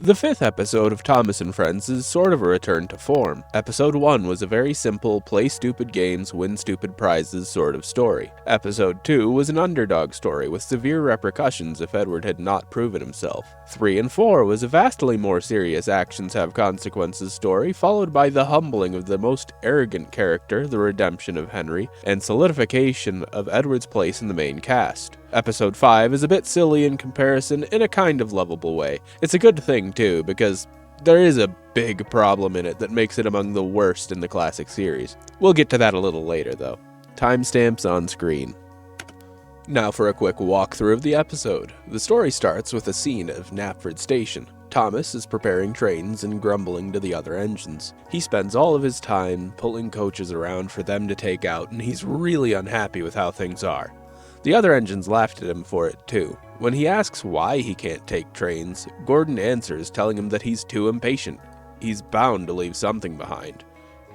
The fifth episode of Thomas and Friends is sort of a return to form. Episode 1 was a very simple, play stupid games, win stupid prizes sort of story. Episode 2 was an underdog story with severe repercussions if Edward had not proven himself. 3 and 4 was a vastly more serious actions have consequences story, followed by the humbling of the most arrogant character, the redemption of Henry, and solidification of Edward's place in the main cast. Episode 5 is a bit silly in comparison in a kind of lovable way. It's a good thing too, because there is a big problem in it that makes it among the worst in the classic series. We'll get to that a little later though. Timestamps on screen. Now for a quick walkthrough of the episode. The story starts with a scene of Knapford Station. Thomas is preparing trains and grumbling to the other engines. He spends all of his time pulling coaches around for them to take out, and he's really unhappy with how things are. The other engines laughed at him for it too. When he asks why he can't take trains, Gordon answers telling him that he's too impatient. He's bound to leave something behind.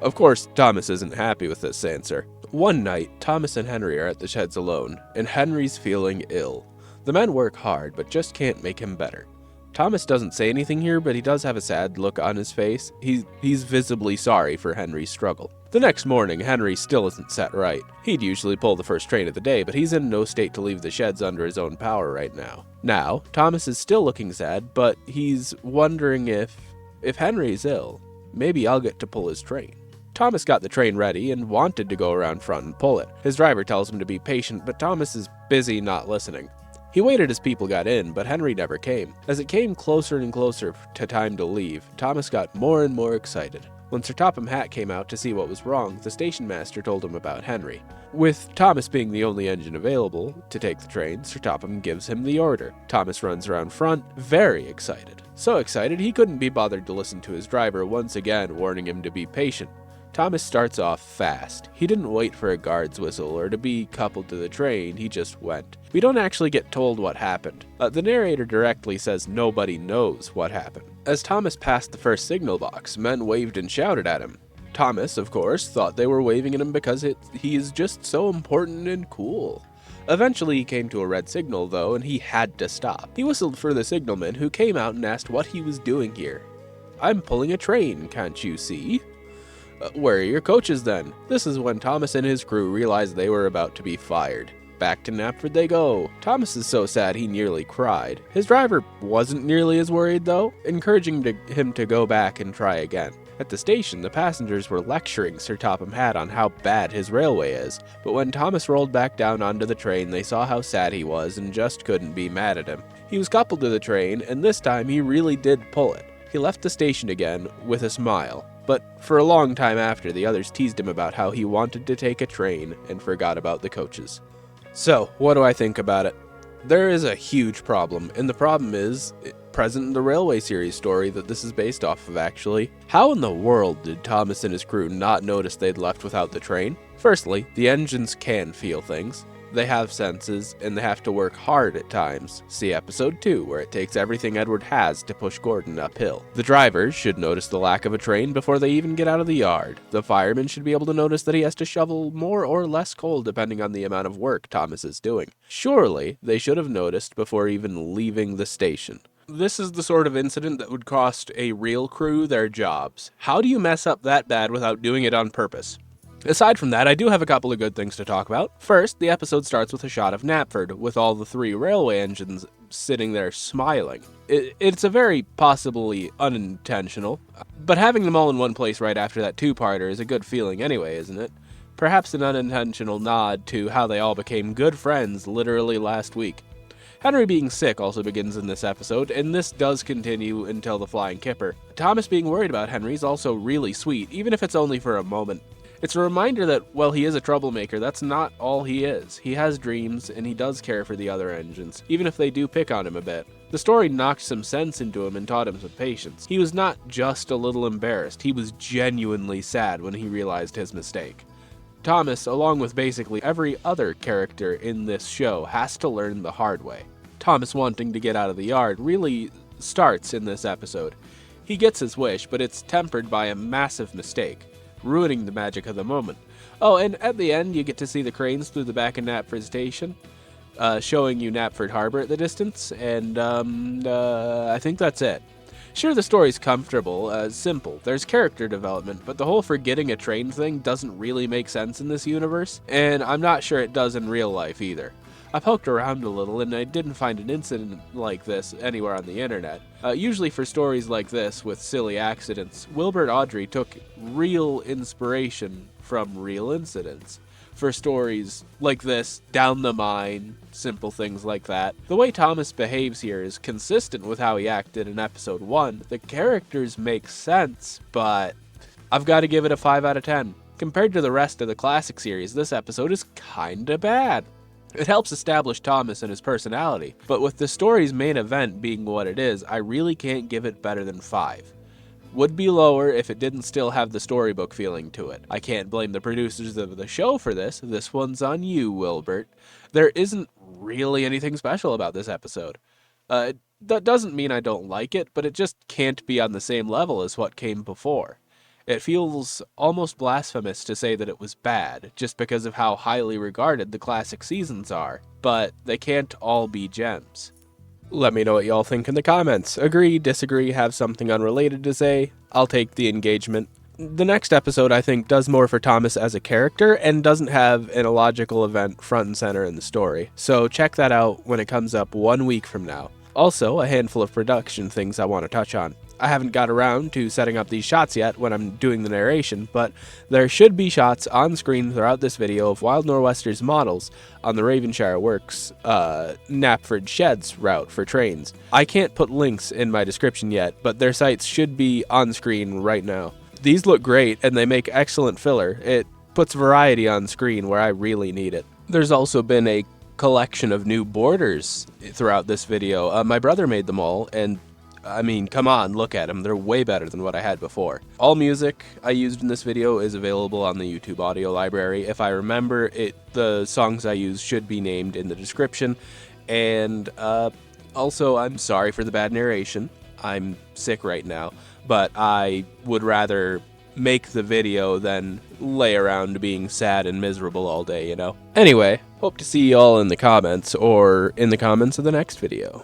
Of course, Thomas isn't happy with this answer. One night, Thomas and Henry are at the sheds alone, and Henry's feeling ill. The men work hard, but just can't make him better. Thomas doesn't say anything here, but he does have a sad look on his face. He's visibly sorry for Henry's struggle. The next morning, Henry still isn't set right. He'd usually pull the first train of the day, but he's in no state to leave the sheds under his own power right now. Now, Thomas is still looking sad, but he's wondering if Henry's ill, maybe I'll get to pull his train. Thomas got the train ready and wanted to go around front and pull it. His driver tells him to be patient, but Thomas is busy not listening. He waited as people got in, but Henry never came. As it came closer and closer to time to leave, Thomas got more and more excited. When Sir Topham Hatt came out to see what was wrong, the station master told him about Henry. With Thomas being the only engine available to take the train, Sir Topham gives him the order. Thomas runs around front, very excited. So excited he couldn't be bothered to listen to his driver once again warning him to be patient. Thomas starts off fast. He didn't wait for a guard's whistle or to be coupled to the train, he just went. We don't actually get told what happened. The narrator directly says nobody knows what happened. As Thomas passed the first signal box, men waved and shouted at him. Thomas, of course, thought they were waving at him because he is just so important and cool. Eventually he came to a red signal though, and he had to stop. He whistled for the signalman, who came out and asked what he was doing here. "I'm pulling a train, can't you see?" "Where are your coaches then?" This is when Thomas and his crew realized they were about to be fired. Back to Knapford they go. Thomas is so sad he nearly cried. His driver wasn't nearly as worried though, encouraging him to go back and try again. At the station, the passengers were lecturing Sir Topham Hatt on how bad his railway is, but when Thomas rolled back down onto the train, they saw how sad he was and just couldn't be mad at him. He was coupled to the train, and this time he really did pull it. He left the station again with a smile. But for a long time after, the others teased him about how he wanted to take a train and forgot about the coaches. So, what do I think about it? There is a huge problem, and the problem is present in the Railway series story that this is based off of, actually. How in the world did Thomas and his crew not notice they'd left without the train? Firstly, the engines can feel things. They have senses, and they have to work hard at times. See episode 2, where it takes everything Edward has to push Gordon uphill. The drivers should notice the lack of a train before they even get out of the yard. The fireman should be able to notice that he has to shovel more or less coal depending on the amount of work Thomas is doing. Surely, they should have noticed before even leaving the station. This is the sort of incident that would cost a real crew their jobs. How do you mess up that bad without doing it on purpose? Aside from that, I do have a couple of good things to talk about. First, the episode starts with a shot of Knapford, with all the 3 railway engines sitting there smiling. It's a very possibly unintentional, but having them all in one place right after that two-parter is a good feeling anyway, isn't it? Perhaps an unintentional nod to how they all became good friends literally last week. Henry being sick also begins in this episode, and this does continue until the Flying Kipper. Thomas being worried about Henry is also really sweet, even if it's only for a moment. It's a reminder that, while he is a troublemaker, that's not all he is. He has dreams, and he does care for the other engines, even if they do pick on him a bit. The story knocked some sense into him and taught him some patience. He was not just a little embarrassed, he was genuinely sad when he realized his mistake. Thomas, along with basically every other character in this show, has to learn the hard way. Thomas wanting to get out of the yard really starts in this episode. He gets his wish, but it's tempered by a massive mistake, ruining the magic of the moment. Oh, and at the end, you get to see the cranes through the back of Knapford Station, showing you Knapford Harbor at the distance, and I think that's it. Sure, the story's comfortable, simple, there's character development, but the whole forgetting a train thing doesn't really make sense in this universe, and I'm not sure it does in real life either. I poked around a little and I didn't find an incident like this anywhere on the internet. Usually for stories like this with silly accidents, Wilbert Awdry took real inspiration from real incidents. For stories like this, down the mine, simple things like that. The way Thomas behaves here is consistent with how he acted in episode 1. The characters make sense, but I've got to give it a 5 out of 10. Compared to the rest of the classic series, this episode is kinda bad. It helps establish Thomas and his personality, but with the story's main event being what it is, I really can't give it better than 5. Would be lower if it didn't still have the storybook feeling to it. I can't blame the producers of the show for this. This one's on you, Wilbert. There isn't really anything special about this episode. That doesn't mean I don't like it, but it just can't be on the same level as what came before. It feels almost blasphemous to say that it was bad, just because of how highly regarded the classic seasons are, but they can't all be gems. Let me know what y'all think in the comments. Agree, disagree, have something unrelated to say? I'll take the engagement. The next episode, I think, does more for Thomas as a character and doesn't have an illogical event front and center in the story, so check that out when it comes up 1 week from now. Also, a handful of production things I want to touch on. I haven't got around to setting up these shots yet when I'm doing the narration, but there should be shots on screen throughout this video of Wild Nor'Wester's models on the Ravenshire Works Knapford Sheds route for trains. I can't put links in my description yet, but their sites should be on screen right now. These look great and they make excellent filler. It puts variety on screen where I really need it. There's also been a collection of new borders throughout this video. My brother made them all, and I mean, come on, look at them. They're way better than what I had before. All music I used in this video is available on the YouTube audio library. If I remember it, the songs I use should be named in the description. And also, I'm sorry for the bad narration. I'm sick right now, but I would rather make the video than lay around being sad and miserable all day, you know? Anyway, hope to see y'all in the comments, or in the comments of the next video.